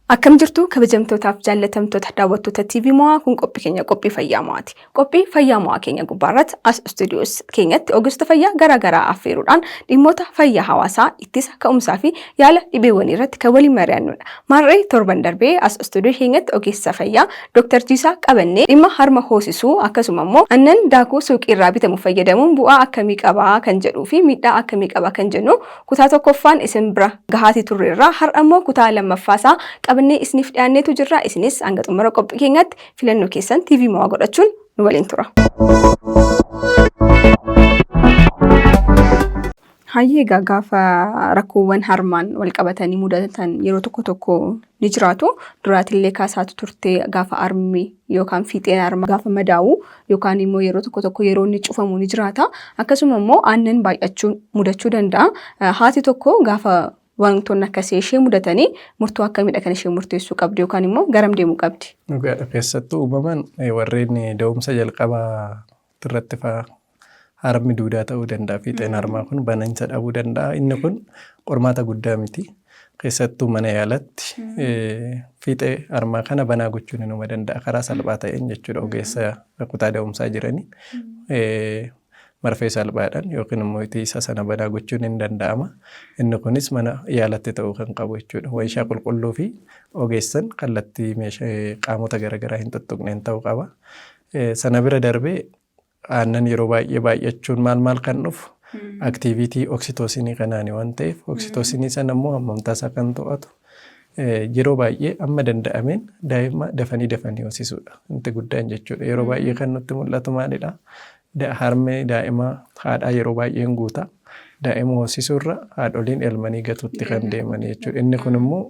Akkam jirtu kabajamtootaaf jaallatamtoota daawwattoota TV Mo'aa kun qophii keenya qophii fayyaa Mo'aati. Qophii fayyaa Mo'aa keenya gubbaarratti as stuudiyoos keenyatti ogeessota fayyaa garaagaraa affeeruudhaan dhimmoota fayyaa hawaasaa ittisa ka'umsaa fi yaala dhibeewwanii irratti kan waliin mari'annudha. Marree torban darbee as stuudiyoo keenyatti ogeessa fayyaa Dr. Jiisaa qabannee dhimma harma hoosisuu akkasuma immoo aannan daakuu suuqii irraa bitamu fayyadamuun bu'aa akkamii qabaa kan jedhuu fi miidhaa akkamii qabaa kan jennu kutaa tokkoffaan isin bira gahaatii turreerraa har'a immoo kutaa lammaffaasaa qabannee isiniif dhiyaanneetu jirra. Isinis hanga xumura qophii keenyaatti filannoo keessan TV Mo'aa godhachuun nu waliin tura. Hayyee gaafa rakkoowwan harmaan wal qabatanii mudatan yeroo tokko ni jiraatu. Duraatillee kaasaatu turte gaafa harmi yookaan fiixeen harma gaafa madaa'u yookaan immoo yeroo tokko yeroo inni cufamu ni jiraata. Akkasuma immoo aannan baay'achuun mudachuu danda'a. Haati tokko gaafa wantoonni akkasii ishee mudatanii murtoo akkamiidha kan ishee murteessuu qabdi yookaan immoo garam deemuu qabdi? Dhugaadha. Keessattuu uumamaan warreen da'umsa jalqabaa irratti fa'aa harmi duudaa ta'uu danda'a. Fiixeen harmaa kun banamiinsa dhabuu danda'a. Inni kun qormaata guddaa miti. Keessattuu mana yaalatti fiixee harmaa kana banaa gochuun inuma danda'a. Karaa salphaa ta'een jechuudha ogeessa kutaa da'umsaa jiranii. Marfee salphaadhaan yookiin immoo isa sana banaa gochuun hin danda'ama. Inni kunis mana yaalatti ta'uu kan qabu jechuudha. Wayshaa qulqulluu fi ogeessan kallattii qaamota garaagaraa hin tuttuqneen ta'uu qaba. Sana bira darbee aannan yeroo baay'ee baay'achuun maal kan dhufu aktiiviitii oksitoosinii kanaani waan ta'eef oksitoosinii sana immoo hammamtaa isaa kan to'atu yeroo baay'ee amma danda'ameen daa'ima dafanii hoosisuudha. Wanti guddaan jechuudha. Yeroo baay'ee kan nutti mul'atu maalidha? Harmi daa'imaa haadhaa yeroo baay'een guuta. Daa'ima hoosisuurra haadholiin elmanii gatuutti kan deeman jechuudha. Inni kun immoo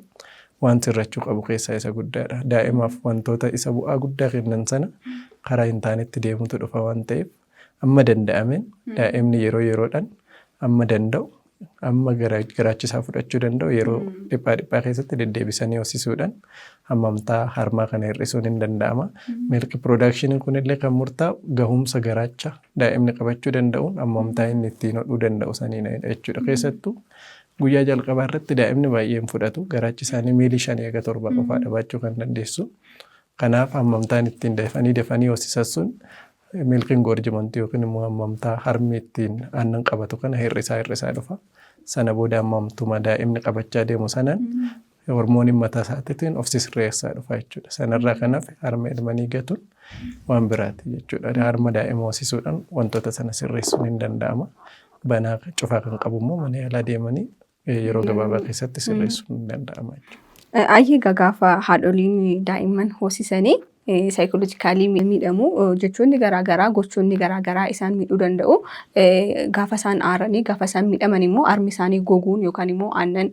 waan sirrachuu qabu keessaa isa guddaadha. Daa'imaaf wantoota isa bu'aa guddaa kennan sana karaa hin taanetti deemutu dhufa waan ta'eef amma danda'ameen daa'imni yeroodhaan amma danda'u amma garaachisaa fudhachuu danda'u yeroo dhiphaa keessatti deddeebisanii hoosisuudhaan hammamtaa harmaa kana hir'isuun hin danda'ama. Milk production kunillee kan murtaa'u gahumsa garaacha daa'imni qabachuu danda'uun hammamtaa inni ittiin hodhuu danda'u saniidha jechuudha. Keessattuu guyyaa jalqabaa irratti daa'imni baay'een fudhatu garaachi isaanii miilii 5-7 qofaa dhabachuu kan dandeessu. Kanaaf hammamtaan ittiin dafanii hoosisan sun milkiin gorjimantii yookiin immoo hammamtaa harmi ittiin aannan qabatu kana hir'isaa dhufa. Sana booda hammamtuma daa'imni qabachaa deemu sanaan hormooniin mataa isaatiin of sirreessaa dhufa jechuudha. Sanarraa kanaaf harma elmanii gatuun waan biraati jechuudha. Harma daa'ima hoosisuudhaan wantoota sana sirreessuun hin danda'ama. Banaa cufaa kan qabu immoo mana yaalaa deemanii yeroo gabaabaa keessatti sirreessuun hin danda'ama jechuudha. Ayyee gaafa haadholiin daa'imman hoosisanii saayikoolojikaalii miidhamu jechoonni garaagaraa gochoonni garaagaraa isaan miidhuu danda'u. Gaafa isaan aaranii gaafa isaan miidhaman immoo harmi isaanii goguun yookaan immoo aannan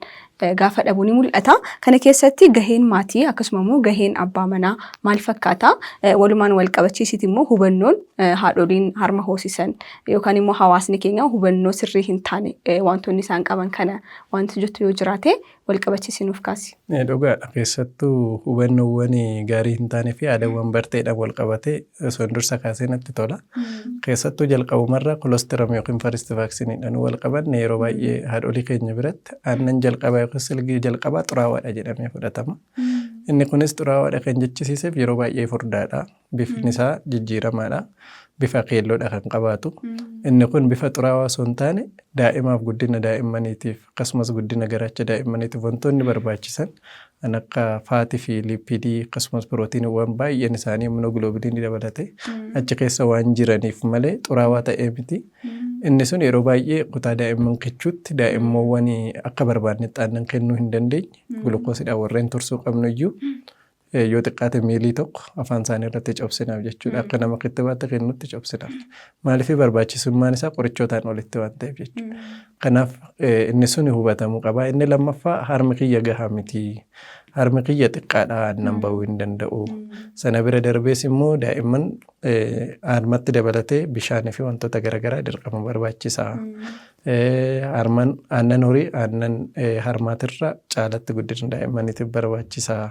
gaafa dhabuu ni mul'ata. Kana keessatti gaheen maatii akkasuma immoo gaheen abbaa manaa maal fakkaata? Walumaan wal qabachiisiti immoo hubannoon haadholiin harma hoosisan yookaan immoo hawaasni keenya hubannoo sirrii hin taane wantoonni isaan qaban kana wanti jettu yoo jiraate wal qabachiisinuuf kaasi. Dhugaadha. Keessattuu hubannoowwan gaarii hin taane fi aadaawwan barteedhaan wal qabatee osoo dursa kaasee natti tola. Keessattuu jalqabumarraa kolostiraam yookiin faristi vaaksiniidhaan wal qabanne yeroo baay'ee haadholii keenya biratti aannan jalqabaa yookiin silgii jalqabaa xuraawaadha jedhamee fudhatama. Inni kunis xuraawaadha kan jechisiiseef yeroo baay'ee furdaadha. Bifni isaa jijjiiramaadha. Bifa keelloodha kan qabaatu. Inni kun bifa xuraawaa osoo hin taane daa'imaaf guddina daa'immaniitiif akkasumas guddina garaacha daa'immaniitiif wantoonni barbaachisan kan akka faatii fi liipidii akkasumas pirootiiniiwwan baay'een isaanii immunoogiloobiinii dabalatee achi keessa waan jiraniif malee xuraawaa ta'ee miti. Inni sun yeroo baay'ee kutaa daa'imman kichuutti daa'immoowwan akka barbaadnetti aannan kennuu hin dandeenye gulukoosiidhaan warreen tursuu qabnu iyyuu yoo xiqqaate miilii tokko afaan isaanii irratti cobsinaaf jechuudha. Akka nama kittibaatti kennutti cobsinaaf. Maaliif barbaachisummaan isaa qorichootaan olitti waan ta'eef jechuudha. Kanaaf inni sun hubatamuu qaba. Inni lammaffaa harmi kiyya gahaa miti. harmi kiyya xiqqaadha aannan bahuu hin danda'u. Sana bira darbees immoo daa'imman harmatti dabalatee bishaanii fi wantoota garaagaraa dirqama barbaachisaa. Aannan horii aannan harmaatirra caalatti guddina daa'immaniitiif barbaachisaa.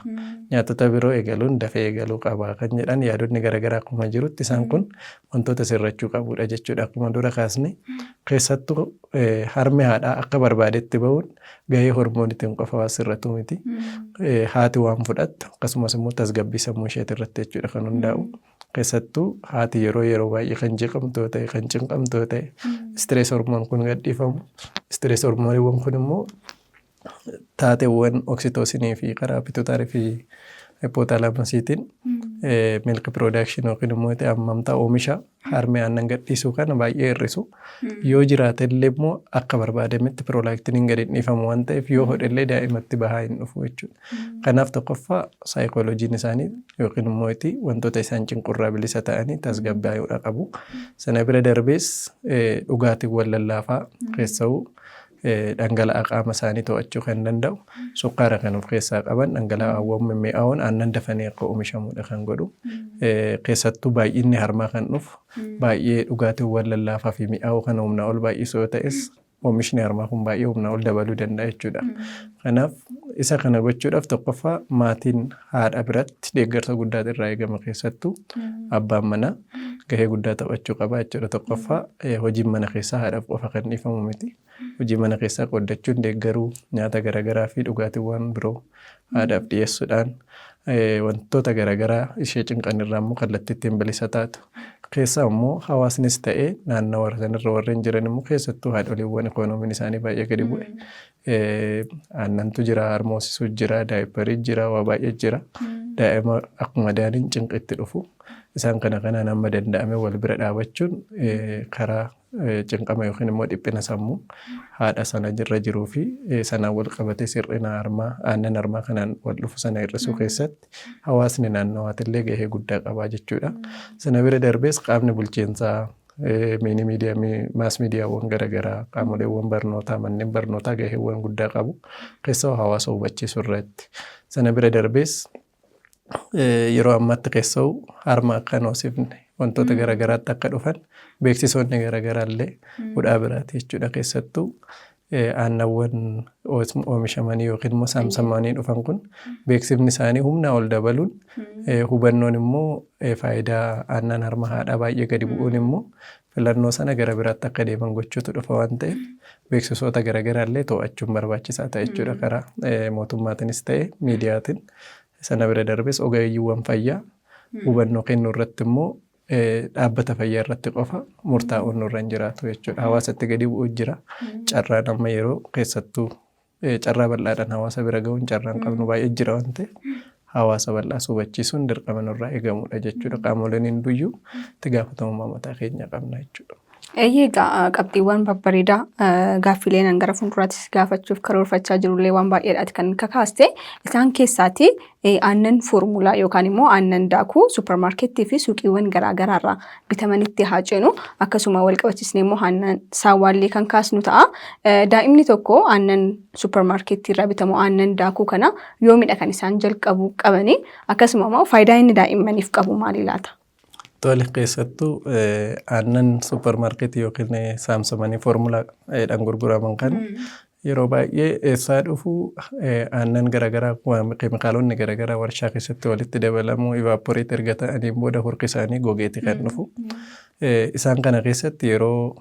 Nyaatota biroo eegaluun dafee eegaluu qaba kan jedhan yaadonni garaagaraa akkuma jirutti isaan kun wantoota sirrachuu qabudha jechuudha. Akkuma dura kaasne keessattuu harmi haadhaa akka barbaadetti bahuun gahee hormoonitiin qofa waan sirratu miti. Haati waan fudhattu akkasumas immoo tasgabbii sammuu isheetii irratti jechuudha kan hundaa'u. Keessattuu haati yeroo baay'ee kan jeeqamtu ta'e kan cinqamtu ta'e istirees hormoon kun gadhiifamu. Istirees hormooniiwwan kun immoo taateewwan oksitoosinii fi karaa pitutaarii fi hipootaalamasiitiin milk production yookiin immoo hammamtaa oomisha harmee aannan gadhiisuu kana baay'ee hir'isu. Yoo jiraate illee immoo akka barbaademetti piroolaaktiin gadi dhiifamu waan ta'eef yoo hodhellee daa'imatti bahaa hin dhufu jechuudha. Kanaaf tokkoffaa saayikooloojiin isaanii yookiin immoo wantoota isaan cinqurraa bilisa ta'anii tasgabbaa'uudha qabu. Sana bira darbees dhugaatiiwwan lallaafaa keessa'uu dhangala'aa qaama isaanii to'achuu kan danda'u sukkaara kan of keessaa qaban dhangala'aawwan mimmi'aawoon aannan dafanii akka oomishamudha kan godhu. Keessattuu baay'inni harmaa kan dhufu baay'ee dhugaatiiwwan lallaafaa fi mi'aawoo kana humnaa ol baay'isuu yoo ta'es oomishni harmaa kun baay'ee humnaa ol dabaluu danda'a jechuudha. Kanaaf isa kana gochuudhaaf tokkoffaa maatiin haadha biratti deeggarsa guddaatu irraa eegama. Keessattuu abbaan manaa gahee guddaa taphachuu qaba jechuudha. Tokkoffaa hojiin mana keessaa haadhaaf qofa kan dhiifamu miti. Hojii mana keessaa qoodachuun deeggaruu nyaata garaagaraa fi dhugaatiiwwan biroo haadhaaf dhiyeessuudhaan wantoota garaagaraa ishee cinqan irraa immoo kallattii ittiin bilisa taatu. Keessaa immoo hawaasnis ta'ee naannoo sanarra warreen jiran immoo keessattuu haadholiiwwan ikoonomiin isaanii baay'ee gadi bu'e. Aannantu jira, harmoosisuu jira, daayipparii jira, waa baay'ee jira. Daa'ima akkuma daaniin cinqitti dhufu. Isaan kanaan amma danda'ame wal bira dhaabachuun karaa cinqama yookiin immoo dhiphina sammuu haadha sana irra jiruu fi sanaan wal qabatee sirrina harmaa aannan harmaa kanaan wal dhufu sana hir'isuu keessatti hawaasni naannawaatillee gahee guddaa qabaa jechuudha. Sana bira darbees qaamni bulchiinsaa maas miidiyaawwan garaagaraa qaamoleewwan barnootaa manneen barnootaa gaheewwan guddaa qabu keessaa hawaasa hubachiisuu irratti. Sana bira darbees yeroo ammaatti keessaa harma akka hin hoosifne wantoota garaagaraatti akka dhufan beeksisoonni garaagaraa illee hudhaa biraati jechuudha. Keessattuu aannawwan oomishamanii yookiin immoo saamsamanii dhufan kun beeksifni isaanii humnaa ol dabaluun hubannoon immoo faayidaa aannan harma haadhaa baay'ee gadi bu'uun immoo filannoo sana gara biraatti akka deeman gochuutu dhufa waan ta'eef beeksisoota garaagaraa illee to'achuun barbaachisaa ta'a jechuudha. Karaa mootummaatiinis ta'e miidiyaatiin. Sana bira darbees ogeeyyiiwwan fayyaa hubannoo kennuu irratti immoo dhaabbata fayyaa irratti qofa murtaa'uun nurra hin jiraatu jechuudha. Hawaasatti gadi bu'uu jira. Carraan amma yeroo keessattuu carraa bal'aadhaan hawaasa bira ga'uun carraan qabnu baay'ee jira waan ta'eef hawaasa bal'aas hubachiisuun dirqama nurraa eegamudha jechuudha. Qaamoleen hunduyyuu itti gaafatamummaa mataa keenya qabna jechuudha. Egaa qabxiiwwan babbareedaa gaaffileen gara fuulduraattis gaafachuuf karoorfachaa jirullee waan baay'eedhaati kan kakaaste. Isaan keessaati aannan foormulaa yookaan immoo aannan daakuu suuparmaarkeettii fi suuqiiwwan garaagaraarraa bitamanitti haa ceenu. Akkasuma wal qabachiisnee immoo aannan saawwaallee kan kaasnu ta'a. Daa'imni tokko aannan suuparmaarkeettii irraa bitamu aannan daakuu kana yoomidha kan isaan jalqabuu qabanii akkasuma immoo faayidaa inni daa'immaniif qabu maali laata? Tole keessattuu aannan suuparmaarkeetii yookiin saamsamanii foormulaadhaan gurguraman kan yeroo baay'ee eessaa dhufu aannan garaagaraa keemikaalonni garaagaraa warshaa keessatti walitti dabalamu ivaaporeet erga ta'aniin booda hurki isaanii gogeeti kan dhufu. Isaan kana keessatti yeroo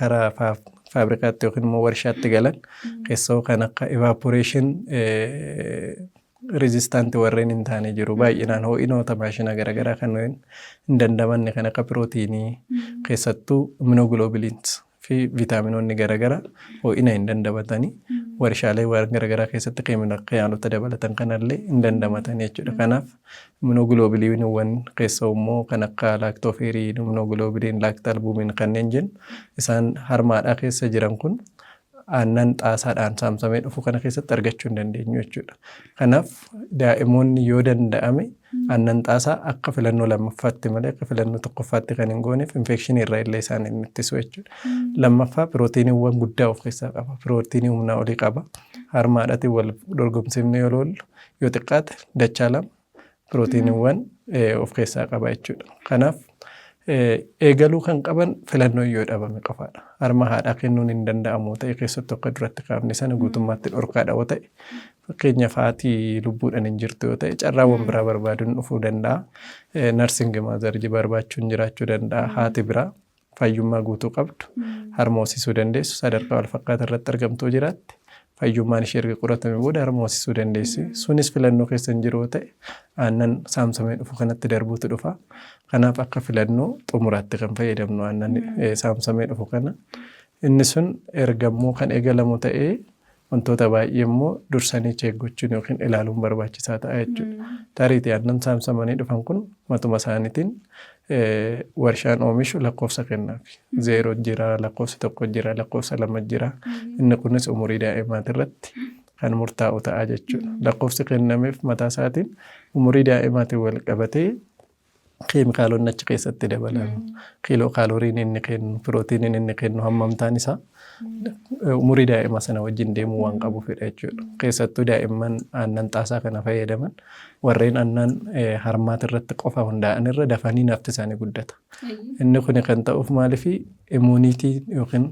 karaa faabrikaatti yookiin immoo warshaatti galan keessoo kan akka ivaaporeeshin rezistaantii warreen hin taane jiru. Baay'inaan ho'inoota maashina garaagaraa kan hin dandamanne kan akka pirootiinii keessattuu immunogloobulins fi viitaaminoonni garaagaraa ho'ina hin dandamatanii warshaalee waan garaagaraa keessatti keemikaalota dabalatan kanallee hin dandamatanii jechuudha. Kanaaf immunogloobuliniiwwan keessaa immoo kan akka laaktooferii, immunogloobulin, laaktalbuumin kanneen jennu isaan harmaadhaa keessa jiran kun aannan xaasaadhaan saamsamee dhufu kana keessatti argachuu hin dandeenyu jechuudha. Kanaaf daa'imoonni yoo danda'ame aannan xaasaa akka filannoo lammaffaatti malee akka filannoo tokkoffaatti kan hin gooneef infekshinii irraa illee isaan hin ittisu jechuudha. Lammaffaa pirootiiniiwwan guddaa of keessaa qaba. Pirootiinii humnaa olii qaba. Harma haadhatiin wal dorgomsiifnee yoo loollu yoo xiqqaate dachaa lama pirootiiniiwwan of keessaa qaba jechuudha. Kanaaf eegaluu kan qaban filannoo yoo dhabame qofaadha. Harma haadhaa kennuun hin danda'amu ta'e keessattuu akka duratti kaafne sana guutummaatti dhorkaadha yoo ta'e fakkeenyaaf haati lubbuudhaan hin jirtu yoo ta'e carraawwan biraa barbaaduun dhufuu danda'a. Narsingi maazarjii barbaachuun jiraachuu danda'a. Haati biraa fayyummaa guutuu qabdu harma hoosisuu dandeessu sadarkaa wal fakkaataa irratti argamtuu jiraatte fayyummaan ishee erga qoratame booda harma hoosisuu dandeessi. Sunis filannoo keessa hin jiru yoo ta'e aannan saamsamee dhufu kanatti darbuutu dhufa. Kanaaf akka filannoo xumuraatti kan fayyadamnu aannan saamsamee dhufu kana. Inni sun ergammoo kan eegalamu ta'ee wantoota baay'ee immoo dursanii cheeggochuun yookiin ilaaluun barbaachisaa ta'a jechuudha. Tariitii aannan saamsamanii dhufan kun matuma isaaniitiin warshaan oomishu lakkoofsa kennaafi. 0 jira, lakkoofsi 1 jira, lakkoofsa 2 jira. Inni kunis umurii daa'immaati irratti kan murtaa'u ta'a jechuudha. Lakkoofsi kennameef mataa isaatiin umurii daa'imaatiin wal qabatee keemikaalonni achi keessatti dabalamu. Kiiloo kaalooriin inni kennu, pirootiiniin inni kennu hammamtaan isaa umurii daa'ima sana wajjin deemuu waan qabuufidha jechuudha. Keessattuu daa'imman aannan xaasaa kana fayyadaman warreen aannan harmaati irratti qofa hundaa'an irra dafanii nafti isaanii guddata. Inni kun kan ta'uuf maaliif immuunitii yookiin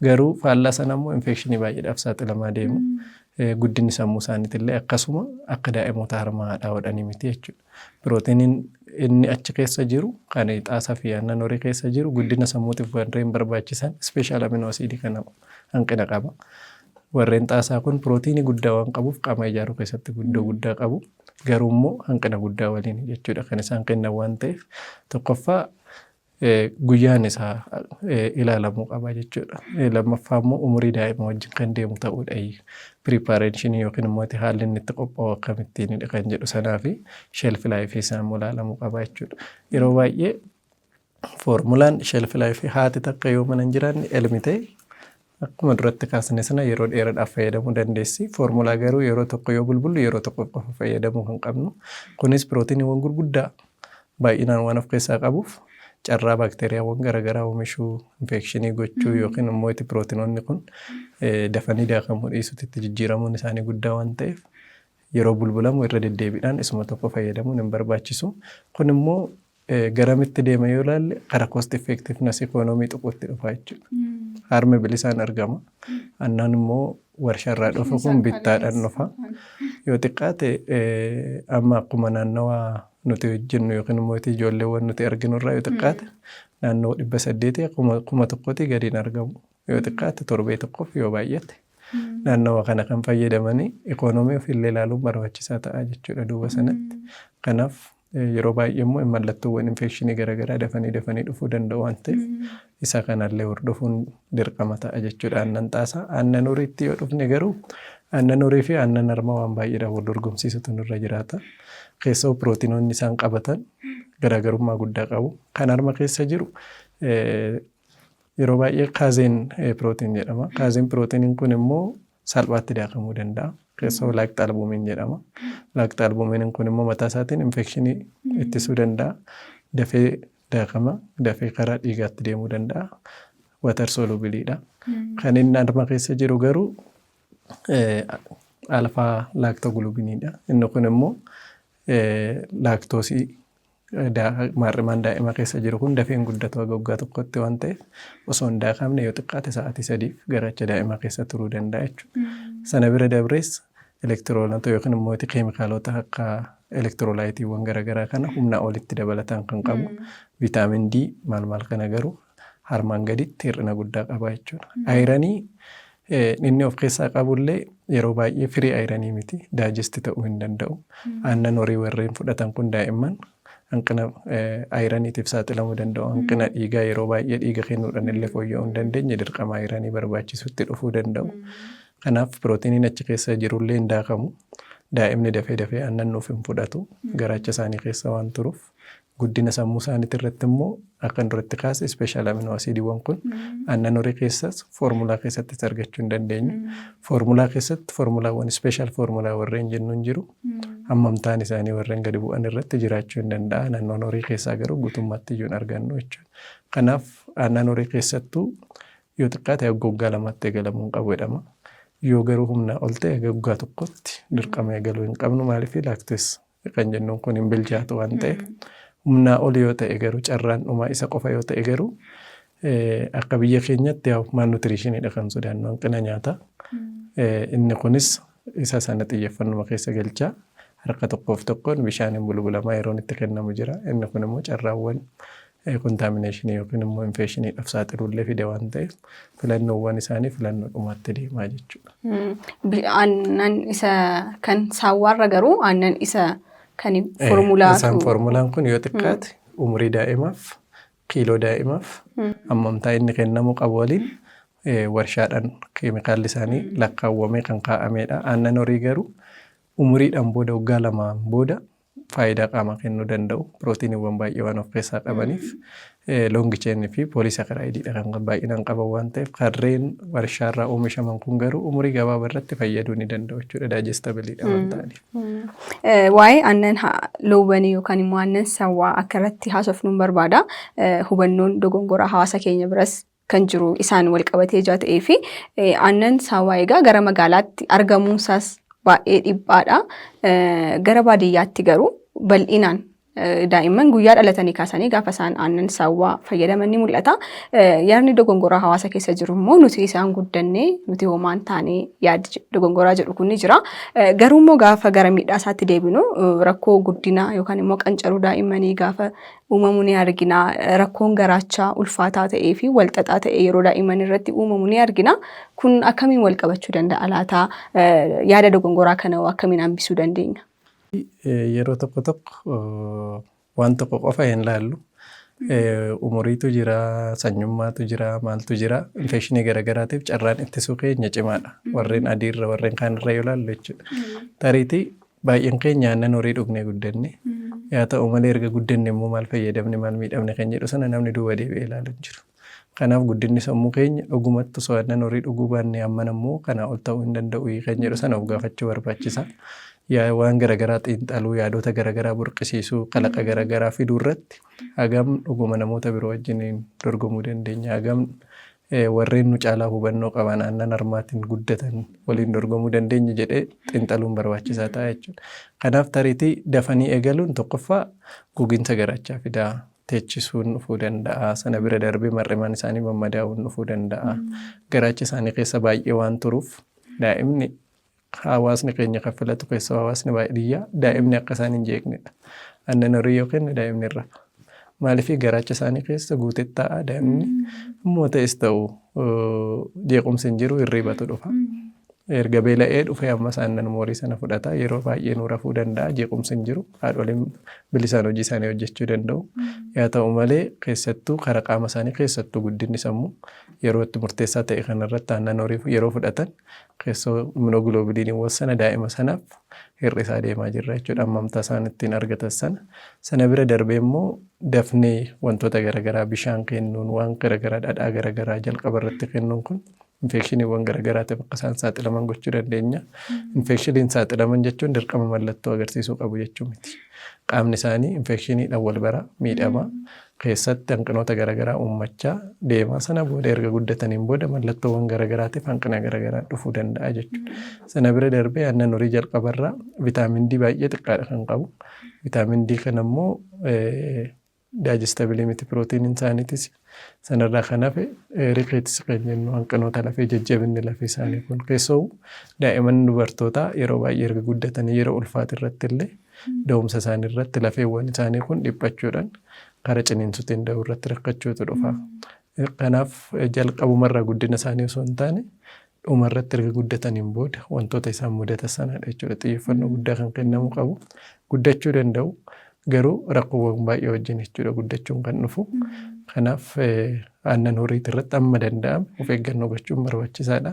garuu faallaa sana immoo infekshinii baay'eedhaaf saaxilamaa deemu. Guddinni sammuu isaaniitillee akkasuma akka daa'imoota harma haadhaa hodhanii miti jechuudha. Pirootiiniin inni achi keessa jiru kan xaasaa fi aannan horii keessa jiru guddina sammuutiif warreen barbaachisan ispeeshaal aminoo asiidii kana hanqina qaba. Warreen xaasaa kun pirootiinii guddaa waan qabuuf qaama ijaaruu keessatti guddoo guddaa qabu. Garuu immoo hanqina guddaa waliin jechuudha kan isaan kennan waan ta'eef tokkoffaa guyyaan isaa ilaalamuu qaba jechuudha. Lammaffaa immoo umurii daa'ima wajjin kan deemu ta'uudha. Piripaareeshinii yookiin immoo haalli inni itti qophaa'u akkamittiinidha kan jedhu sanaa fi sheelfi laayifii isaa immoo ilaalamuu qaba jechuudha. Yeroo baay'ee foormulaan sheelfi laayifii haati takka yoo mana hin jiraanne elmi ta'e akkuma duratti kaasne sana yeroo dheeraadhaaf fayyadamuu dandeessi. Foormulaa garuu yeroo tokko yoo bulbullu yeroo tokko qofa fayyadamuu kan qabnu. Kunis pirootiiniiwwan gurguddaa baay'inaan waan of keessaa qabuuf carraa baakteeriyaawwan garaagaraa oomishuu, infekshinii gochuu yookiin immoo itti pirootiinoonni kun dafanii daakamuu dhiisuutti jijjiiramuun isaanii guddaa waan ta'eef yeroo bulbulamu irra deddeebiidhaan isuma tokko fayyadamuun hin barbaachisu. Kun immoo garamitti deema yoo ilaalle karaa cost effectiveness ikonoomii xuquutti dhufa jechuudha. Harmi bilisaan argama. Aannan immoo warshaarraa dhufu kun bittaadhaan dhufa. Yoo xiqqaate amma akkuma naannawaa nuti hojjennu yookiin immoo ijoolleewwan nuti arginu irraa yoo xiqqaate naannoo 800 kuma tokkotti gadiin argamu. Yoo xiqqaate torbee tokkoof yoo baay'ate naannawa kana kan fayyadamanii ikonoomii ofiillee ilaaluun barbaachisaa ta'a jechuudha duuba sanatti. Kanaaf yeroo baay'ee immoo mallattoowwan infekshinii garaagaraa dafanii dhufuu danda'u waan ta'eef isa kanallee hordofuun dirqama ta'a jechuudha. Aannan xaasaa aannan horiitti yoo dhufne garuu aannan horii fi aannan harmaa waan baay'eedhaaf wal dorgomsiisutu nurra jiraata. Keessoo pirootiinoonni isaan qabatan garaagarummaa guddaa qabu. Kan harma keessa jiru yeroo baay'ee kaazeen pirootiin jedhama. Kaazeen pirootiiniin kun immoo salphaatti daakamuu danda'a. Keessoo laaktaa albuumiin jedhama. Laaktaa albuumiin kun immoo mataa isaatiin infekshinii ittisuu danda'a. Dafee daakama, dafee karaa dhiigaatti deemuu danda'a. Watar soolubiliidha. Kan inni harma keessa jiru garuu alfaa laaktogulubiniidha. Inni kun immoo laaktoosii maarrimaan daa'ima keessa jiru kun dafeen guddatu waggaa tokkotti waan ta'eef osoo hin daakamne yoo xiqqaate sa'aatii 3 garacha daa'ima keessa turuu danda'a jechuudha. Sana bira dabrees elektiroolota yookiin immoo keemikaalota akka elektiroolaayitiiwwan garaagaraa kana humnaa olitti dabalataan kan qabu. Vitaamin D maal kana garuu harmaan gaditti hir'ina guddaa qaba jechuudha. Ayiranii inni of keessaa qabullee yeroo baay'ee firii ayiranii miti daajesti ta'uu hin danda'u. Aannan horii warreen fudhatan kun daa'imman hanqina ayiraniitiif saaxilamuu danda'u. Hanqina dhiigaa yeroo baay'ee dhiiga kennuudhaan illee fooyya'uu hin dandeenye dirqama ayiranii barbaachisutti dhufuu danda'u. Kanaaf pirootiiniin achi keessa jirullee hin daakamu. Daa'imni dafee aannan nuuf hin fudhatu. Garaacha isaanii keessa waan turuuf guddina sammuu isaaniitti irratti immoo akkan duratti kaase ispeeshaal amino asiidiiwwan kun aannan horii keessas foormulaa keessattis argachuu hin dandeenyu. Foormulaa keessatti foormulaawwan ispeeshaal foormulaa warreen jennuun jiru hammamtaan isaanii warreen gadi bu'an irratti jiraachuu hin danda'a. Naannoon horii keessaa garuu guutummaatti iyyuu hin argannu jechuudha. Kanaaf aannan horii keessattuu yoo xiqqaate waggaa lamatti eegalamuu hin qabu jedhama. Yoo garuu humnaa ol ta'e waggaa tokkotti dirqama eegaluu hin qabnu. Maaliif laaktees kan jennuun kun hin bilchaatu waan ta'eef humnaa ol yoo ta'e garuu carraan dhumaa isa qofa yoo ta'e garuu akka biyya keenyatti maalnutriishiniidha kan sodaannu hanqina nyaataa. Inni kunis isa sana xiyyeeffannuma keessa galchaa harka tokkoof tokkoon bishaaniin bulbulamaa yeroon itti kennamu jira. Inni kun immoo carraawwan kontaamineeshinii yookiin immoo infeeshiniidhaaf saaxiluullee fide waan ta'eef filannoowwan isaanii filannoo dhumaatti deemaa jechuudha. Aannan isa kan saawwaarra garuu aannan isa kan foormulaatu. Isaan foormulaan kun yoo xiqqaate umurii daa'imaaf kiiloo daa'imaaf hammamtaa inni kennamuu qabu waliin warshaadhaan keemikaalli isaanii lakkaawwamee kan kaa'amedha. Aannan horii garuu umuriidhaan booda waggaa lamaan booda faayidaa qaamaa kennuu danda'u. Pirootiiniiwwan baay'ee waan of keessaa qabaniif loongicheenii fi poolisakaraayidii kan baay'inaan qaban waan ta'eef kanneen warshaarraa oomishaman kun garuu umurii gabaabaa irratti fayyaduu ni danda'u jechuudha. Daajestabiliidha waan ta'aniif. Waa'ee aannan loowwanii yookaan immoo aannan saawwaa akka irratti haasofnuun barbaada. Hubannoon dogongoraa hawaasa keenya biras kan jiru isaan wal qabatee jira ta'ee fi aannan saawwaa egaa gara magaalaatti argamuunsaas baay'ee dhibbaadha. Gara baadiyyaatti garuu bal'inaan daa'imman guyyaa dhalatanii kaasanii gaafa isaan aannan saawwaa fayyadaman ni mul'ata. Yaadni dogongoraa hawaasa keessa jiru immoo nuti isaan guddannee nuti homaan taanee yaadi dogongoraa jedhu kun ni jira. Garuu immoo gaafa gara miidhaasaatti deebinu rakkoo guddinaa yookaan immoo qancaruu daa'immanii gaafa uumamu ni argina. Rakkoon garaachaa ulfaataa ta'ee fi walxaxaa ta'e yeroo daa'imman irratti uumamu ni argina. Kun akkamiin wal qabachuu danda'a laata? Yaada dogongoraa kana akkamiin hambisuu dandeenya? Yeroo tokko waan tokko qofa hin laallu. Umuriitu jira, sanyummaatu jira, maaltu jira. Infekshinii garagaraatiif carraan ittisuu keenya cimaadha. Warreen adiirra warreen kaanirra yoo laallu jechuudha. Tariitii baay'een keenya aannan horii dhugnee guddanne. Yaa ta'u malee erga guddanne immoo maal fayyadamne maal miidhamne kan jedhu sana namni duuba deebi'ee ilaalu hin jiru. Kanaaf guddinni sammuu keenya dhugumatti osoo aannan horii dhuguu baanne amman ammoo kanaa ol ta'uu hin danda'u kan jedhu sana of gaafachuu barbaachisa. Waan garagaraa xiinxaluu, yaadota garagaraa burqisiisuu, kalaqa garagaraa fiduu irratti hagam dhuguma namoota biroo wajjin dorgomuu dandeenya. Hagam warreen nu caalaa hubannoo qaban aannan harmaatiin guddatan waliin dorgomuu dandeenya jedhee xiinxaluun barbaachisaa ta'a jechuudha. Kanaaf tariitii dafanii eegaluun tokkoffaa guginsa garaachaa fidaa. Teechisuun dhufuu danda'a. Sana bira darbee mar'imaan isaanii mammadaa'uun dhufuu danda'a. Garaacha isaanii keessa baay'ee waan turuuf daa'imni hawaasni keenya kan filatu keessaa hawaasni baay'ee daa'imni akka isaan hin jeeqnedha. Aannan horii yoo kenne daa'imni irra. Maaliif garaacha isaanii keessa guutetti ta'a daa'imni immoo ta'es ta'u jeequmsi hin jiru hirribatu dhufa. Erga beela'ee dhufee ammas aannan horii sana fudhata. Yeroo baay'ee nu rafuu danda'a. Jeequmsi hin jiru. Haadholiin bilisaan hojii isaanii hojjechuu danda'u. Yaa ta'u malee keessattuu karaa qaama isaanii keessattuu guddinni sammuu yeroo itti murteessaa ta'e kanarratti aannan horii yeroo fudhatan keessoo immunoglobuliniiwwan sana daa'ima sanaaf hir'isaa deemaa jirra jechuudha. Ammamtaa isaan ittiin argatan sana bira darbee immoo dafnee wantoota garagaraa bishaan kennuun waan garagaraa dhadhaa garagaraa jalqaba irratti kennuun kun infekshiniiwwan garagaraatiif akka isaan saaxilaman gochuu dandeenya. Infekshiniin saaxilaman jechuun dirqama mallattoo agarsiisuu qabu jechuu miti. Qaamni isaanii infekshiniidhaan wal bara miidhama keessatti hanqinoota garagaraa uummachaa deemaa sana booda erga guddataniin booda mallattoowwan garagaraatiif hanqina garagaraa dhufuu danda'a jechuudha. Sana bira darbee aannan horii jalqabarraa vitaamin D baay'ee xiqqaadha kan qabu. Vitaamin D kan ammoo daajestabilii pirootiiniin isaaniitis sanarraa kan hafe riqeetis kan jennu hanqinoota lafee jajjabinni lafee isaanii kun keessoo daa'imman dubartootaa yeroo baay'ee erga guddatanii yeroo ulfaatu irratti illee da'umsa isaanii irratti lafeewwan isaanii kun dhiphachuudhaan karaa ciniinsuutiin da'uu irratti rakkachuutu dhufa. Kanaaf jalqabumarraa guddina isaanii osoo hin taane dhumarratti erga guddataniin booda wantoota isaan mudatan sanadha jechuudha. Xiyyeeffannoo guddaa kan kennamuu qabu. Guddachuu danda'u. Garuu rakkoowwan baay'ee wajjin jechuudha guddachuun kan dhufu. Kanaaf aannan horiitti irratti amma danda'ame of eeggannoo gochuun barbaachisaadha.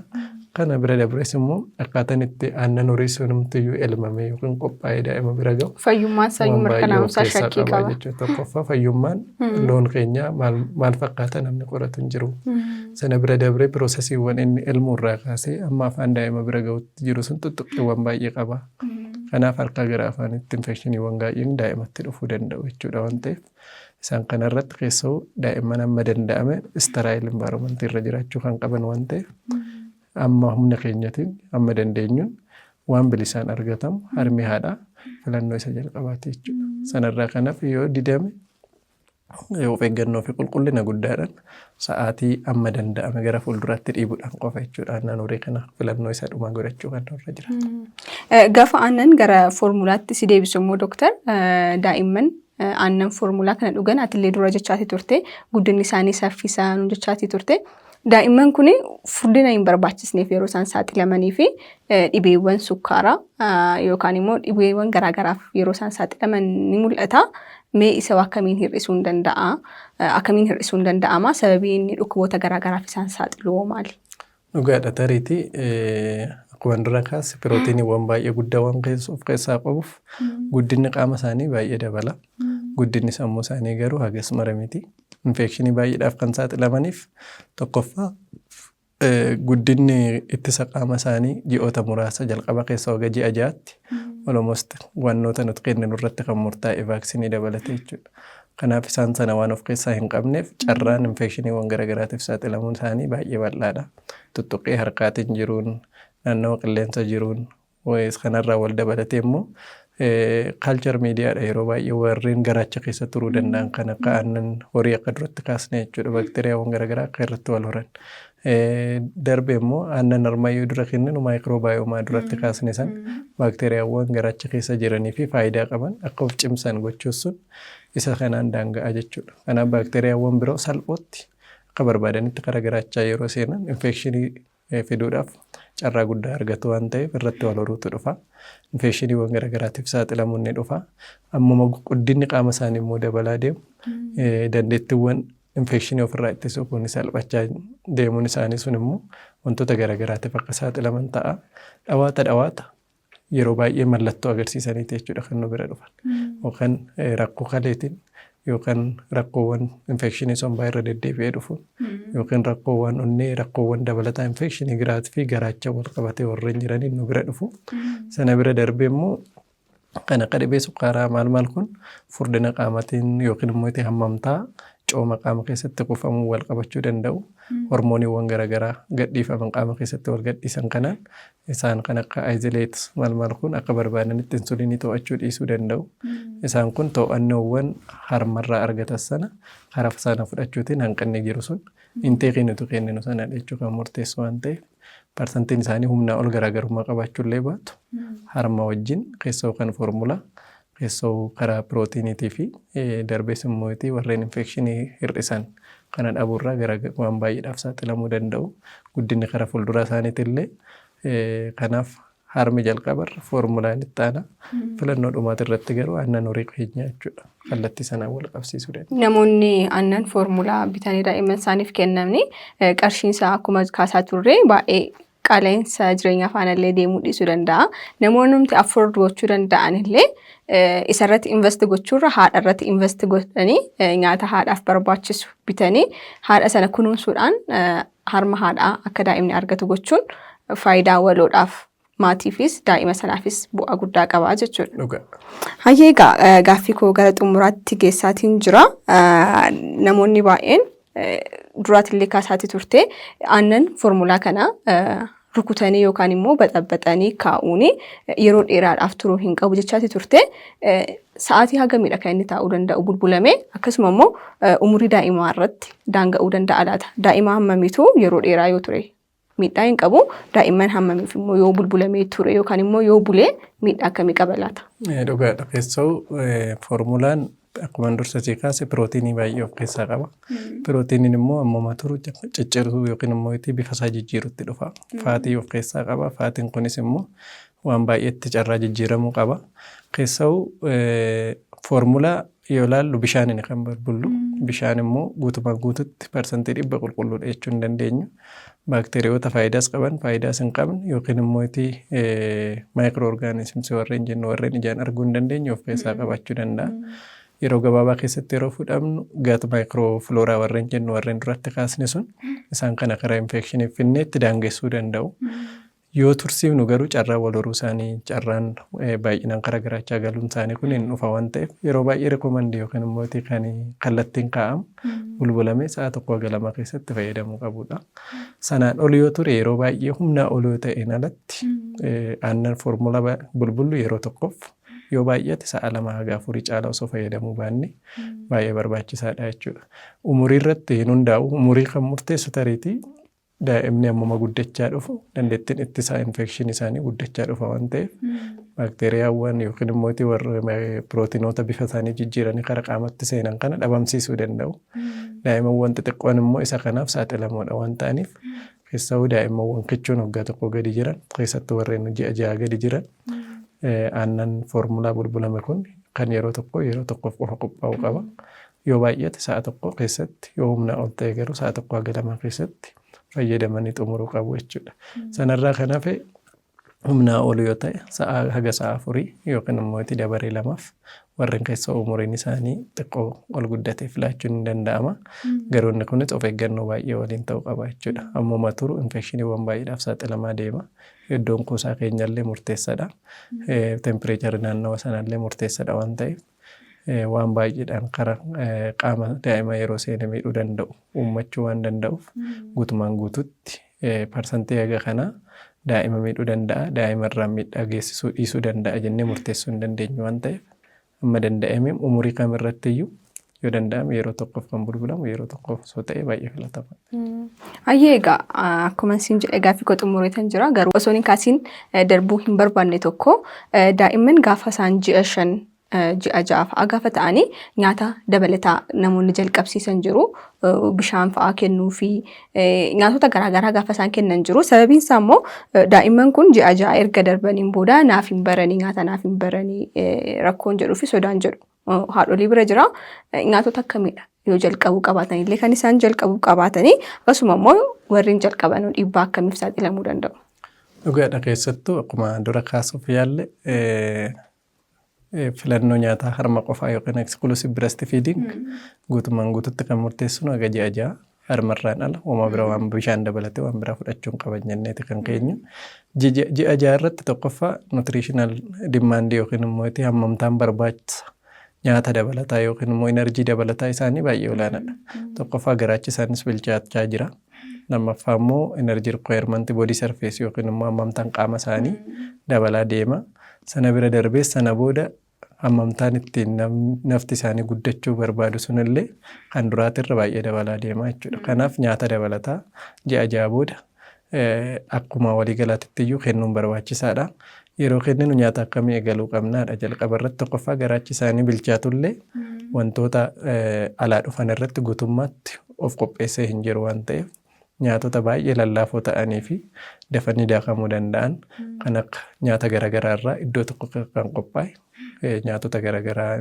kana bira dabrees immoo akkaataan itti aannan horii sunumtiyyuu elmamee yookiin qophaa'ee daa'ima bira gahu. Fayyummaan isaanii mirkanaa'umsaa shakkii qaba. Tokkoffaa fayyummaan loon keenya maal fakkaata namni qoratu hin jiru. Sana bira dabree piroosesiiwwan inni elmuurraa kaasee amma afaan daa'ima bira gahutti jiru sun tuttuqqiiwwan baay'ee qaba. Kanaaf harka gara afaanitti infekshiniiwwan baay'een daa'imatti dhufuu danda'u jechuudha waan ta'eef. Isaan kanarratti keessoo daa'imman amma danda'ame istaraayil envaayiromantii irra jiraachuu kan qaban waan ta'eef amma humna keenyatiin amma dandeenyuun waan bilisaan argatamu harmi haadhaa filannoo isa jalqabaati jechuudha. Sanarraa kanaaf yoo didame of eeggannoo fi qulqullina guddaadhaan sa'aatii amma danda'ame gara fuulduraatti dhiibuudhaan qofa jechuudha. Aannan horii kana filannoo isa dhumaa godhachuu kan irra jiraatu. Gaafa aannan gara foormulaatti si deebisu immoo dooktar daa'imman aannan foormulaa kana dhugan atillee dura jechaati turte guddinni isaanii saffisaan jechaati turte daa'imman kun furdina hin barbaachisneef yeroo isaan saaxilamanii fi dhibeewwan sukkaaraa yookaan immoo dhibeewwan garaagaraaf yeroo isaan saaxilaman ni mul'ata. Mee isa akkamiin hir'isuu danda'a? Akkamiin hir'isuu danda'ama? Sababii inni dhukkuboota garaagaraaf isaan saaxilu maali? Dhugaadha tariitii akkuma dura kaase pirootiiniiwwan baay'ee guddaa waan of keessaa qabuuf guddinni qaama isaanii baay'ee dabala. Guddinni sammuu isaanii garuu hagas mara miti. Infekshinii baay'eedhaaf kan saaxilamaniif tokkoffaa guddinni ittisa qaama isaanii ji'oota muraasa jalqaba keessa waggaa ji'a ja'aatti almost wannoota nuti kenninu irratti kan murtaa'e vaaksiinii dabalatee jechuudha. Kanaaf isaan sana waan of keessaa hin qabneef carraan infekshiniiwwan garaagaraatiif saaxilamuun isaanii baay'ee bal'aadha. Tuttuqqee harkaatiin jiruun naannawa qilleensa jiruun kanarraa wal dabalatee immoo kaalchar miidiyaadha yeroo baay'ee warreen garaacha keessa turuu danda'an kan akka aannan horii akka duratti kaasne jechuudha. Baakteeriyaawwan garaagaraa akka irratti wal horan. Darbe immoo aannan harmayyuu dura kenninu maayikiroobaayoomaa duratti kaasne san baakteeriyaawwan garaacha keessa jiranii fi faayidaa qaban akka of cimsan gochuun sun isa kanaan daanga'a jechuudha. Kanaaf baakteeriyaawwan biroo salphootti akka barbaadanitti karaa garaachaa yeroo seenan infekshinii fiduudhaaf carraa guddaa argatu waan ta'eef irratti wal horuutu dhufa. Infekshiniiwwan garaagaraatiif saaxilamuun ni dhufa. Ammuma guddinni qaama isaanii immoo dabalaa deemu dandeettiiwwan infekshinii ofirraa ittisuu kun salphachaa deemuun isaanii sun immoo wantoota garaagaraatiif akka saaxilaman ta'a. Dhawaata yeroo baay'ee mallattoo agarsiisaniiti jechuudha kan nu bira dhufan. Yookaan rakkoo kaleetiin yookaan rakkoowwan infekshinii sombaa irra deddeebi'ee dhufuun yookaan rakkoowwan onnee rakkoowwan dabalataa infekshinii giraatii fi garaacha wal qabatee warreen jiraniin nu bira dhufu. Sana bira darbee immoo kan akka dhibee sukkaaraa maal kun furdina qaamatiin yookiin immoo itti hammamtaa cooma qaama keessatti kuufamuu wal qabachuu danda'u. Hormooniiwwan garaagaraa gadhiifaman qaama keessatti wal gadhiisan kanaan isaan kan akka aizileet maal kun akka barbaadanitti insuliinii to'achuu dhiisuu danda'u. Isaan kun to'annoowwan harmarraa argatan sana karaa sana fudhachuutiin hanqinni jiru sun inteekii nuti kenninu sana jechuu kan murteessu waan ta'eef parsantiin isaanii humnaa ol garaagarummaa qabaachuullee baatu harma wajjin keessoo kan foormulaa keessoo karaa pirootiiniitii fi darbees immoo warreen infekshinii hir'isan kana dhabuurraa gara waan baay'eedhaaf saaxilamuu danda'u. Guddinni karaa fuulduraa isaaniitillee kanaaf harmi jalqabarra foormulaan itti aana filannoo dhumaati irratti garuu aannan horii keenya jechuudha. Kallattii sanaan wal qabsiisuu danda'a. Namoonni aannan foormulaa bitanii daa'imman isaaniif kennamni qarshiinsaa akkuma kaasaa turre baay'ee qaala'insa jireenya afaanillee deemuu dhiisuu danda'a. Namoonni nuti afford gochuu danda'anillee isarratti invest gochuurra haadha irratti invest godhanii nyaata haadhaaf barbaachisu bitanii haadha sana kunuunsuudhaan harma haadhaa akka daa'imni argatu gochuun faayidaa waloodhaaf maatiifis daa'ima sanaafis bu'aa guddaa qabaa jechuudha. Hayyee gaaffii koo gara xumuraatti geessaatiin jira. Namoonni baay'een duraatillee kaasaati turte aannan foormulaa kana rukutanii yookaan immoo baxaxanii kaa'uun yeroo dheeraadhaaf turuu hin qabu jechaati turte. Sa'aatii hagamiidha kan inni taa'uu danda'u bulbulamee akkasuma immoo umurii daa'imaa irratti daanga'uu danda'a laata? Daa'ima hammamiitu yeroo dheeraa yoo ture miidhaa hin qabu? Daa'imman hammamiif immoo yoo bulbulamee ture yookaan immoo yoo bulee miidhaa akkamii qaba laata? Dhugaadha keessoo foormulaan akkuma dursa kaase pirootiinii baay'ee of keessaa qaba. Pirootiiniin immoo ammuma turu cicciruu yookiin immoo bifa isaa jijjiirutti dhufa. Faatii of keessaa qaba. Faatiin kunis immoo waan baay'eetti carraa jijjiiramuu qaba. Keessoo foormulaa yoo ilaallu bishaaniin kan bulbullu bishaan immoo guutumaan guututti parsantii 100 qulqulluudha jechuu hin dandeenyu. Baakteeriyoota faayidaas qaban faayidaas hin qabne yookiin immoo maayikiroo orgaanisimsi warreen jennu warreen ijaan arguu hin dandeenye of keessaa qabaachuu danda'a. Yeroo gabaabaa keessatti yeroo fudhannu gaata maayikiroo filooraa warreen jennu warreen duratti kaasne sun isaan kana karaa infekshinii finneetti daangessuu danda'u. Yoo tursiifnu garuu carraa wal horuu isaanii carraan baay'inaan karaa garaachaa galuun isaanii kun hin dhufa waan ta'eef yeroo baay'ee rekomandii yookiin immoo kan kallattiin kaa'amu bulbulamee sa'a 1-2 keessatti fayyadamuu qabudha. Sanaan ol yoo ture yeroo baay'ee humnaa ol yoo ta'een alatti aannan foormulaa bulbullu yeroo tokkoof yoo baay'ate sa'a 2-4 caalaa osoo fayyadamuu baanne baay'ee barbaachisaadha jechuudha. Umurii irratti hin hundaa'u umurii kan murteessu tariitii daa'imni ammuma guddachaa dhufu dandeettiin ittisaa infekshinii isaanii guddachaa dhufa waan ta'eef baakteeriyaawwan yookiin immoo warra pirootiinoota bifa isaanii jijjiiranii karaa qaamatti seenan kana dhabamsiisuu danda'u. Daa'imman xixiqqoon immoo isa kanaaf saaxilamoodha waan ta'aniif keessawuu daa'imman kichuun waggaa 1 gadi jiran keessattuu warreen ji'a 6 gadi jiran aannan foormulaa bulbulame kun kan yeroo tokkoof qofa qophaa'uu qaba. Yoo baay'ate sa'a 1 keessatti yoo humnaa ol ta'e garuu sa'a 1-2 keessatti fayyadamanii xumuruu qabu jechuudha. Sanarraa kan hafe humnaa ol yoo ta'e haga sa'a 4 yookiin immoo dabaree 2 warreen keessa umuriin isaanii xiqqoo ol guddatee filaachuun ni danda'ama. Garuu inni kunis of eeggannoo baay'ee waliin ta'uu qaba jechuudha. Ammuma turu infekshiniiwwan baay'eedhaaf saaxilamaa deema. Iddoon kuusaa keenyallee murteessaadha. Tempireechari naannawa sanallee murteessaadha waan ta'eef waan baay'eedhaan karaa qaama daa'ima yeroo seene miidhuu danda'u uummachuu waan danda'uuf guutumaan guututti parsantii haga kanaa daa'ima miidhuu danda'a daa'ima irraa miidhaa geessisuu dhiisuu danda'a jennee murteessuu hin dandeenyu waan ta'eef amma danda'amee umurii kamirratti iyyuu yoo danda'ame yeroo tokkoof kan bulbulamu yeroo tokkoof osoo ta'e baay'ee filatamaadha. Ayyee egaa akkuma isin jedhe gaaffii koo xumureetan jira garuu osoo hin kaasiin darbuu hin barbaanne tokko daa'imman gaafa isaan ji'a 5 ji'a 6 gaafa ta'anii nyaata dabalataa namoonni jalqabsiisan jiru bishaan fa'aa kennuu fi nyaatota garaagaraa gaafa isaan kennan jiru. Sababiin isaa immoo daa'imman kun ji'a 6 erga darbaniin booda naaf hin baranii nyaata naaf hin baranii rakkoon jedhuu fi sodaan jedhu haadholii bira jira. Nyaatota akkamiidha yoo jalqabuu qabaatan illee kan isaan jalqabuu qabaatanii akkasuma immoo warreen jalqaban dhiibbaa akkamiif saaxilamuu danda'u? Dhugaadha keessattuu akkuma dura kaasuuf yaalle filannoo nyaataa harma qofaa yookiin exclusive breastfeeding guutumaan guututti kan murteessinu haga ji'a 6 harmarraan ala uuma bira waan bishaan dabalatee waan biraa fudhachuun qaban jenneeti kan keenyu. Ji'a 6 irratti tokkoffaa nutritional demand yookiin immoo hammamtaan barbaachisa nyaata dabalataa yookiin immoo enerjii dabalataa isaanii baay'ee olaanaadha. Tokkoffaa garaachi isaanis bilchaachaa jira. Lammaffaa immoo enerjii requirement body surface yookiin immoo hammamtaan qaama isaanii dabalaa deema. Sana bira darbee sana booda hammamtaan ittiin nafti isaanii guddachuu barbaadu sunillee kan duraatirra baay'ee dabalaa deema jechuudha. Kanaaf nyaata dabalataa ji'a 6 booda akkuma waliigalaatti iyyuu kennuun barbaachisaadha. Yeroo kenninu nyaata akkamii eegaluu qabnaadha. Jalqaba irratti tokkoffaa garaachi isaanii bilchaatullee wantoota alaa dhufan irratti guutummaatti of qopheessee hin jiru waan ta'eef nyaatota baay'ee lallaafoo ta'anii fi dafanii daakamuu danda'an kan akka nyaata garaagaraa irraa iddoo tokko kan qophaa'e nyaatota garaagaraa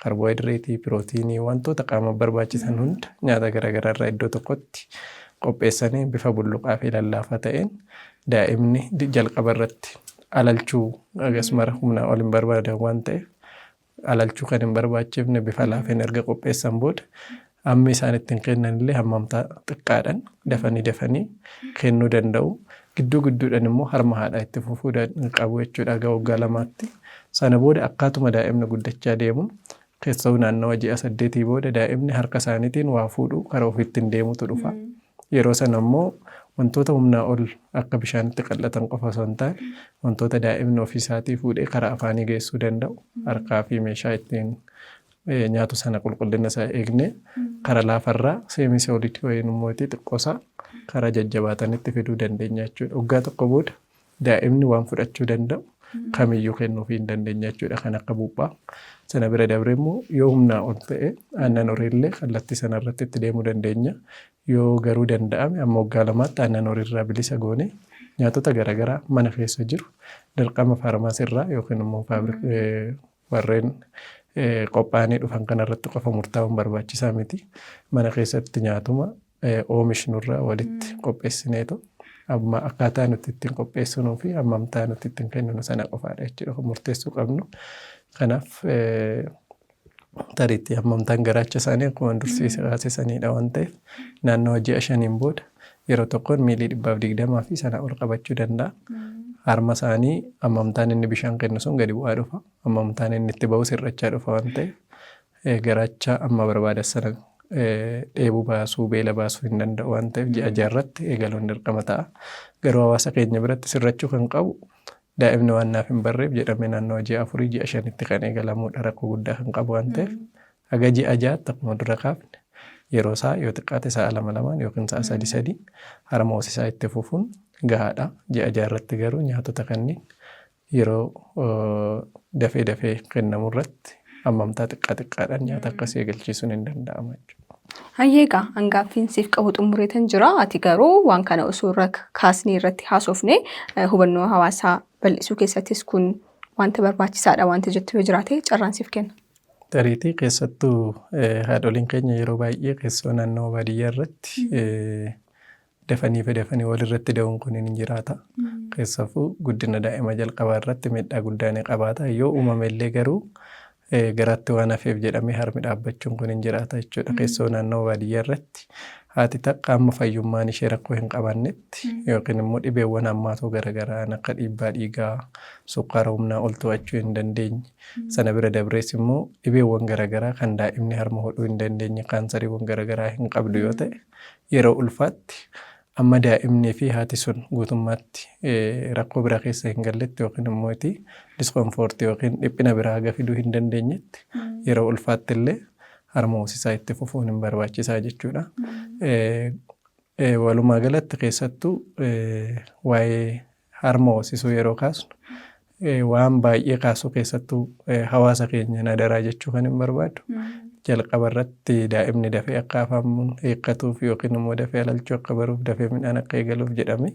kaarboohayidireetii, pirootiinii wantoota qaama barbaachisan hunda nyaata garaagaraa irraa iddoo tokkotti qopheessanii bifa bulluqaa fi lallaafaa ta'een daa'imni jalqaba irratti alalchuu akkasumara humnaa ol hin barbaadan waan ta'eef alalchuu kan hin barbaachifne bifa laafeen erga qopheessan booda amma isaan ittiin kennanillee hammamtaa xiqqaadhaan dafanii kennuu danda'u. Gidduu gidduudhaan immoo harma haadhaa itti fufuu qabu jechuudha waggaa 2tti. Sana booda akkaatuma daa'imni guddachaa deemu keessawuu naannawa ji'a 8 booda daa'imni harka isaaniitiin waa fuudhuu karaa ofiittiin deemutu dhufa. Yeroo sana immoo wantoota humnaa ol akka bishaanitti qal'atan qofa osoo hin taane wantoota daa'imni ofiisaatii fuudhee karaa afaanii geessuu danda'u harkaa fi meeshaa ittiin nyaatu sana qulqullina isaa eegne karaa laafarraa seemisoolidii wayiin immoo xiqqoosaa karaa jajjabaatanitti fiduu dandeenya jechuudha. Waggaa tokko booda daa'imni waan fudhachuu danda'u kamiyyuu kennuufii hin dandeenya jechuudha. Kan akka buuphaa sana bira dabre immoo yoo humnaa ol ta'e aannan horiillee kallattii sanarratti itti deemuu dandeenya. Yoo garuu danda'ame amma waggaa 2tti aannan horiirraa bilisa goone nyaatota garaagaraa mana keessa jiru dirqama faarmaasiirraa yookiin immoo warreen qophaa'anii dhufan kanarratti qofa murtaa'uun barbaachisaa miti. Mana keessatti nyaatuma oomishnurraa walitti qopheessineetu amma akkaataa nuti ittiin qopheessinuu fi hammamtaa nuti ittiin kenninu sana qofaadha jechuudha murteessuu qabnu. Kanaaf tariitti hammamtaan garaacha isaanii akkuma dursiise kaasisaniidha waan ta'eef naannoo ji'a 5 booda yeroo tokkoon miilii 120 fi sana ol qabachuu danda'a. Harma isaanii hammamtaan inni bishaan kennu sun gadi bu'aa dhufa. Hammamtaan inni itti ba'u sirrachaa dhufa waan ta'eef garaacha amma barbaada sana dheebuu baasuu beela baasuu hin danda'u waan ta'eef ji'a 6 irratti eegaluun dirqama ta'a. Garuu hawaasa keenya biratti sirrachuu kan qabu daa'imni waan naaf hin barreef jedhamee naannoo ji'a 4 ji'a 5tti kan eegalamuudha rakkoo guddaa kan qabu waan ta'eef haga ji'a 6tti akkuma dura kaafne yeroo isaa yoo xiqqaate sa'a 2 yookiin sa'a 3 harma hoosisaa itti fufuun gahaadha. Ji'a 6 irratti garuu nyaatota kanneen yeroo dafee kennamu irratti hammamtaa xiqqaadhaan nyaata akkasii eegalchiisuun hin danda'ama jechuudha. Hayyeegaa hangaaffiin siif qabu xumureetan jira. Ati garuu waan kana osoo kaasnee irratti haasofne hubannoo hawaasaa bal'isuu keessattis kun wanta barbaachisaadha wanta jettu yoo jiraate carraan siif kenna. Tariitii keessattuu haadholiin keenya yeroo baay'ee keessoo naannoo baadiyyaa irratti dafanii walirratti da'uun kun hin jiraata. Keessafuu guddina daa'ima jalqabaa irratti miidhaa guddaa ni qabaata. Yoo uumamellee garuu garaatti waan hafeef jedhamee harmi dhaabbachuun kun hin jiraata jechuudha. Keessoo naannoo baadiyyaa irratti haati takka amma fayyummaan ishee rakkoo hin qabannetti yookiin immoo dhibeewwan hammaatoo garaagaraa akka dhiibbaa dhiigaa, sukkaara humnaa ol to'achuu hin dandeenye. Sana bira dabrees immoo dhibeewwan garaagaraa kan daa'imni harma hodhuu hin dandeenye kaansariiwwan garaagaraa hin qabdu yoo ta'e yeroo ulfaatti amma daa'imnii fi haati sun guutummaatti rakkoo biraa keessa hin galletti yookiin immoo diskomfoortii yookiin dhiphina biraa haga fiduu hin dandeenyetti yeroo ulfaatti illee harma hoosisaa itti fufuun hin barbaachisaa jechuudha. Walumaa galatti keessattuu waa'ee harma hoosisuu yeroo kaasnu waan baay'ee kaasuu keessattuu hawaasa keenya nadaraa jechuu kan hin barbaadu. Jalqaba irratti daa'imni dafee akka afaan hiikkatuuf yookiin immoo dafee alalchuu akka baruuf dafee midhaan akka eegaluuf jedhame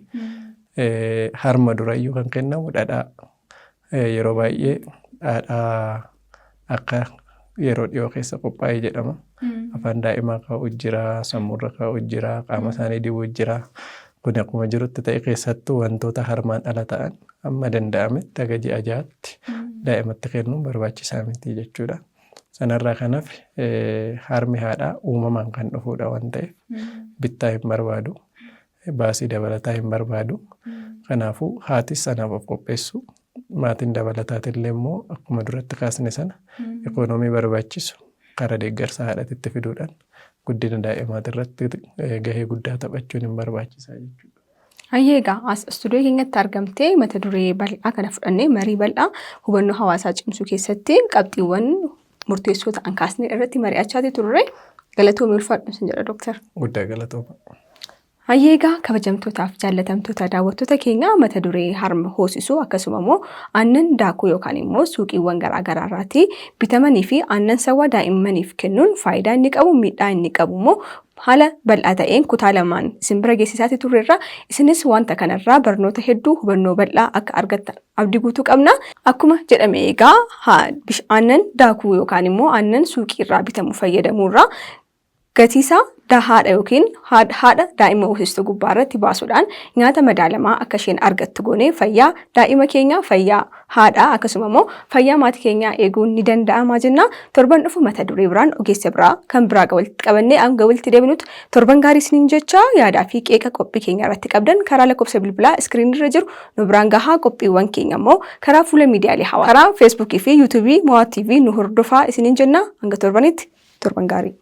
harma durayyuu kan kennamu dhadhaa. Yeroo baay'ee dhadhaa akka yeroo dhiyoo keessa qophaa'ee jedhama. Afaan daa'imaa kaa'u jira, sammuurra kaa'u jira, qaama isaanii dibuu jira. Kun akkuma jirutti ta'e keessattuu wantoota harmaan ala ta'an amma danda'ametti haga ji'a 6tti daa'imatti kennuun barbaachisaa miti jechuudha. Sanarraa kanaaf harmi haadhaa uumamaan kan dhufuudha waan ta'eef bittaa hin barbaadu, baasii dabalataa hin barbaadu. Kanaafuu haatis sanaaf of qopheessu. Maatiin dabalataatillee immoo akkuma duratti kaasne sana ikoonoomii barbaachisu karaa deeggarsa haadhatitti fiduudhaan guddina daa'imaati irratti gahee guddaa taphachuun hin barbaachisaa jechuudha. Hayyeegaa as istuudiyoo keenyatti argamtee mata duree bal'aa kana fudhannee marii bal'aa hubannoo hawaasaa cimsuu keessatti qabxiiwwan murteessoo ta'an kaasnee irratti mari'achaa turre. Galatoomii ulfaadhu sin jedha Dooktar. Guddaa galatooma. Hayyeegaa kabajamtootaaf jaallatamtoota daawwattoota keenya mata duree harma hoosisuu akkasuma immoo aannan daakuu yookaan immoo suuqiiwwan garaagaraa irratti bitamanii fi aannan sawwaa daa'immaniif kennuun faayidaa inni qabu miidhaa inni qabu immoo haala bal'aa ta'een kutaa lamaan isin bira geessisaa turreerra. Isinis wanta kanarraa barnoota hedduu hubannoo bal'aa akka argattan abdii guutuu qabna. Akkuma jedhame egaa aannan daakuu yookaan immoo aannan suuqii irraa bitamu fayyadamuurraa gatiisaa haadha yookiin haadha daa'ima hoosistuu gubbaa irratti baasuudhaan nyaata madaalamaa akka isheen argattu goonee fayyaa daa'ima keenyaa, fayyaa haadhaa akkasuma immoo fayyaa maatii keenyaa eeguun ni danda'ama jenna. Torban dhufu mata duree biraan ogeessa biraa kan biraa walitti qabannee hanga walitti deebinutti torban gaarii isiniin jecha yaadaa fi qeeqa qophii keenya irratti qabdan karaa lakkoofsa bilbilaa iskiriinii irra jiru nu biraan gahaa. Qophiiwwan keenya immoo karaa fuula miidiyaalee hawaasaa karaa feesbuukii fi yuutuubii Mo'aa TV nu hordofaa isiniin jenna. Hanga torbanitti torban gaarii.